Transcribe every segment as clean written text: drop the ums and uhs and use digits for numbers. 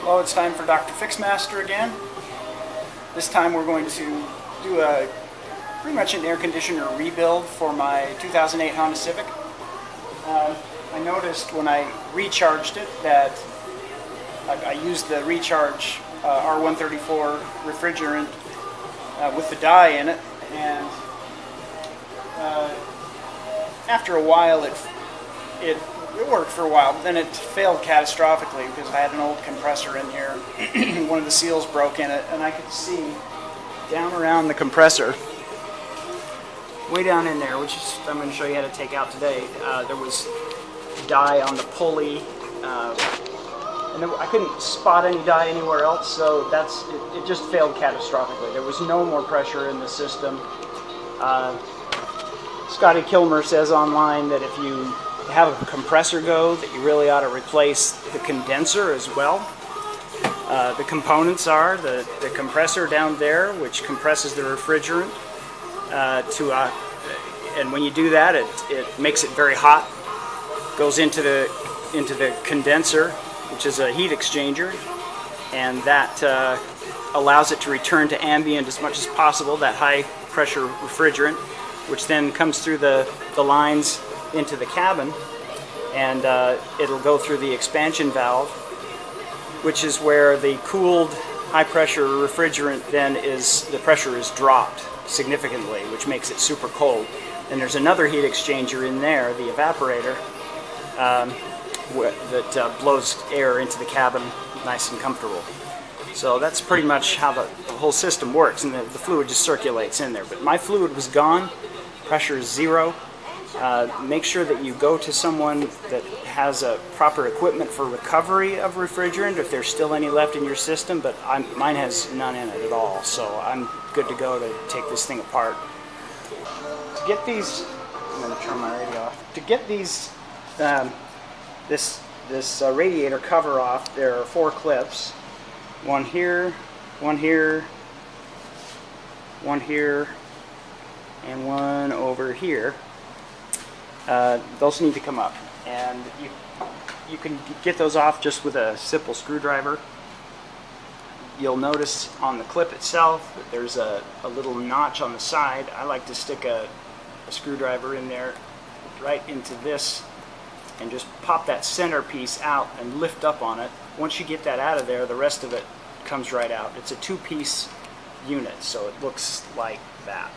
Well, it's time for Dr. Fixmaster again. This time we're going to do pretty much an air conditioner rebuild for my 2008 Honda Civic. I noticed when I recharged it that I used the recharge R134 refrigerant with the dye in it, and after a while it worked for a while, but then it failed catastrophically because I had an old compressor in here. One of the seals broke in it, and I could see down around the compressor, way down in there, which is, I'm going to show you how to take out today, there was dye on the pulley, and I couldn't spot any dye anywhere else, so it just failed catastrophically. There was no more pressure in the system. Scotty Kilmer says online that if you have a compressor go, that you really ought to replace the condenser as well. The components are the compressor down there, which compresses the refrigerant and when you do that, it makes it very hot. Goes into the condenser, which is a heat exchanger, and that allows it to return to ambient as much as possible, that high pressure refrigerant, which then comes through the lines into the cabin, and it'll go through the expansion valve, which is where the cooled high pressure refrigerant then the pressure is dropped significantly, which makes it super cold. And there's another heat exchanger in there, the evaporator, that blows air into the cabin nice and comfortable. So that's pretty much how the whole system works, and the fluid just circulates in there. But my fluid was gone, pressure is zero. Make sure that you go to someone that has proper equipment for recovery of refrigerant if there's still any left in your system, but mine has none in it at all, so I'm good to go to take this thing apart. To get these, I'm going to turn my radio off. To get these, this radiator cover off, there are 4 clips. One here, one here, one here, and one over here. Those need to come up, and you can get those off just with a simple screwdriver. You'll notice on the clip itself that there's a little notch on the side. I like to stick a screwdriver in there right into this and just pop that center piece out and lift up on it. Once you get that out of there, the rest of it comes right out. It's a 2-piece unit, so it looks like that.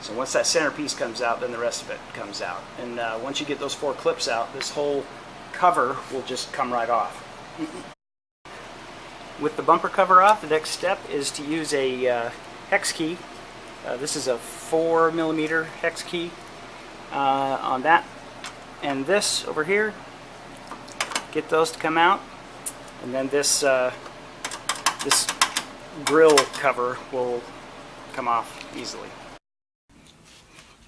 So once that center piece comes out, then the rest of it comes out. And once you get those 4 clips out, this whole cover will just come right off. With the bumper cover off, the next step is to use a hex key. This is a 4mm hex key on that. And this over here, get those to come out. And then this grill cover will come off easily.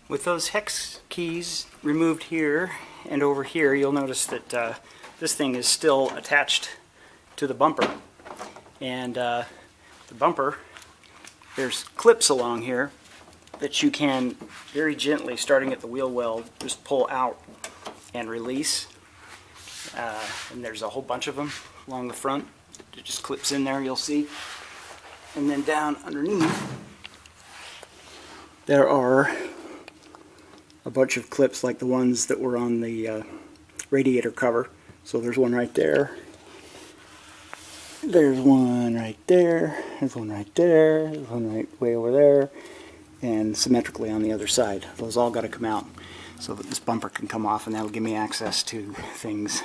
With those hex keys removed here and over here, you'll notice that this thing is still attached to the bumper. And the bumper, there's clips along here that you can very gently, starting at the wheel well, just pull out and release. And there's a whole bunch of them along the front. It just clips in there, you'll see. And then down underneath, there are a bunch of clips like the ones that were on the radiator cover. So there's one right there. There's one right there. There's one right there. There's one right way over there. And symmetrically on the other side. Those all got to come out so that this bumper can come off, and that'll give me access to things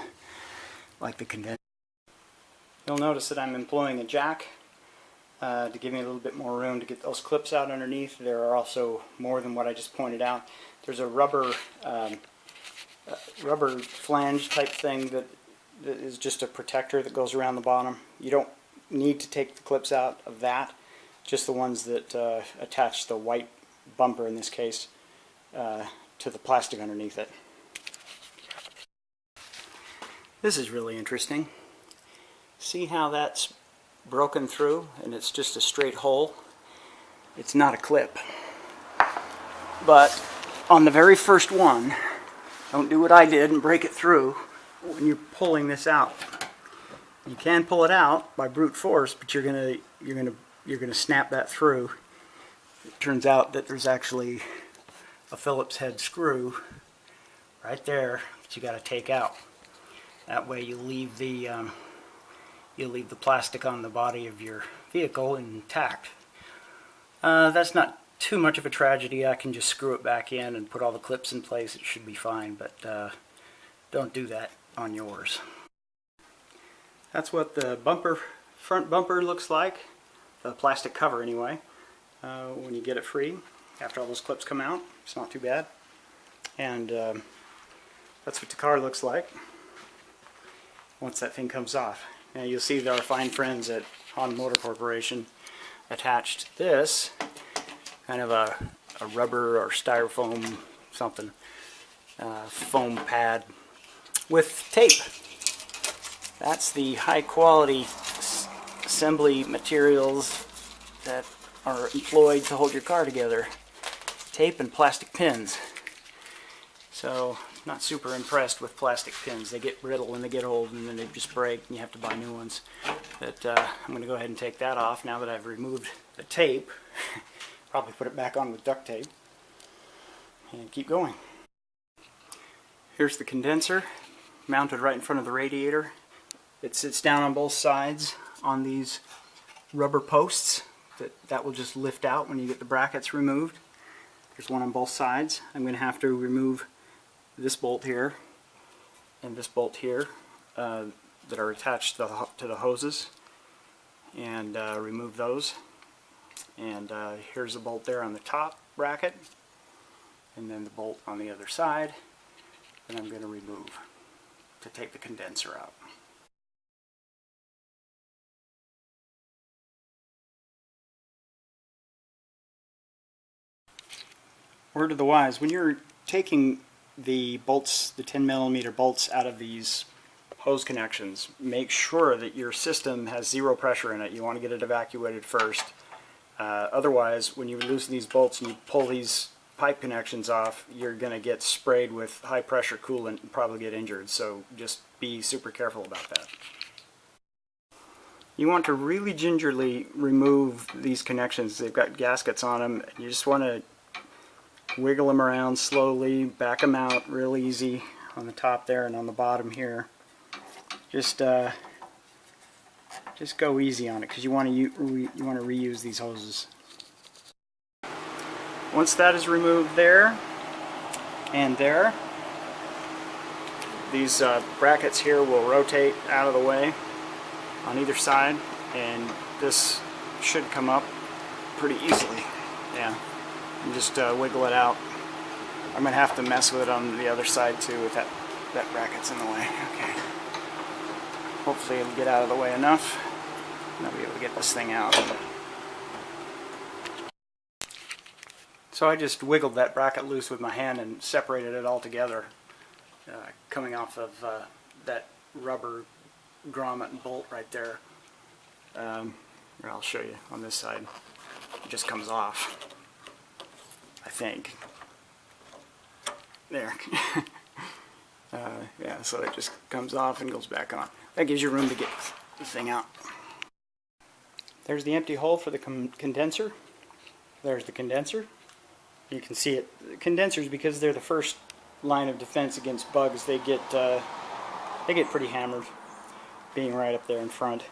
like the condenser. You'll notice that I'm employing a jack to give me a little bit more room to get those clips out underneath. There are also more than what I just pointed out. There's a rubber flange type thing that is just a protector that goes around the bottom. You don't need to take the clips out of that, just the ones that attach the white bumper, in this case, to the plastic underneath it. This is really interesting. See how that's broken through and it's just a straight hole? It's not a clip. But on the very first one, don't do what I did and break it through when you're pulling this out. You can pull it out by brute force, but you're gonna snap that through. It turns out that there's actually a Phillips head screw right there that you got to take out. That way you leave the plastic on the body of your vehicle intact. That's not too much of a tragedy. I can just screw it back in and put all the clips in place. It should be fine, but don't do that on yours. That's what the front bumper looks like, the plastic cover anyway, when you get it free after all those clips come out. It's not too bad. And that's what the car looks like once that thing comes off. Now you'll see that our fine friends at Honda Motor Corporation attached this, kind of a rubber or styrofoam something, foam pad with tape. That's the high quality assembly materials that are employed to hold your car together. Tape and plastic pins. So, not super impressed with plastic pins. They get brittle when they get old and then they just break and you have to buy new ones. But I'm going to go ahead and take that off now that I've removed the tape. Probably put it back on with duct tape. And keep going. Here's the condenser mounted right in front of the radiator. It sits down on both sides on these rubber posts that will just lift out when you get the brackets removed. There's one on both sides. I'm going to have to remove this bolt here and this bolt here that are attached to the hoses, and remove those. And here's the bolt there on the top bracket, and then the bolt on the other side that I'm going to remove to take the condenser out. Word of the wise, when you're taking the bolts, the 10mm bolts out of these hose connections, make sure that your system has zero pressure in it. You want to get it evacuated first. Otherwise, when you loosen these bolts and you pull these pipe connections off, you're going to get sprayed with high pressure coolant and probably get injured. So just be super careful about that. You want to really gingerly remove these connections. They've got gaskets on them. You just want to wiggle them around slowly, back them out real easy on the top there and on the bottom here. Just go easy on it because you want to reuse these hoses. Once that is removed there and there, these brackets here will rotate out of the way on either side, and this should come up pretty easily. Yeah. And just wiggle it out. I'm going to have to mess with it on the other side too if that bracket's in the way. Okay. Hopefully it'll get out of the way enough and I'll be able to get this thing out. So I just wiggled that bracket loose with my hand and separated it all together, coming off of that rubber grommet and bolt right there. Here, I'll show you on this side. It just comes off, I think. There. Yeah, so it just comes off and goes back on. That gives you room to get the thing out. There's the empty hole for the condenser. There's the condenser. You can see it. The condensers, because they're the first line of defense against bugs, they get pretty hammered being right up there in front.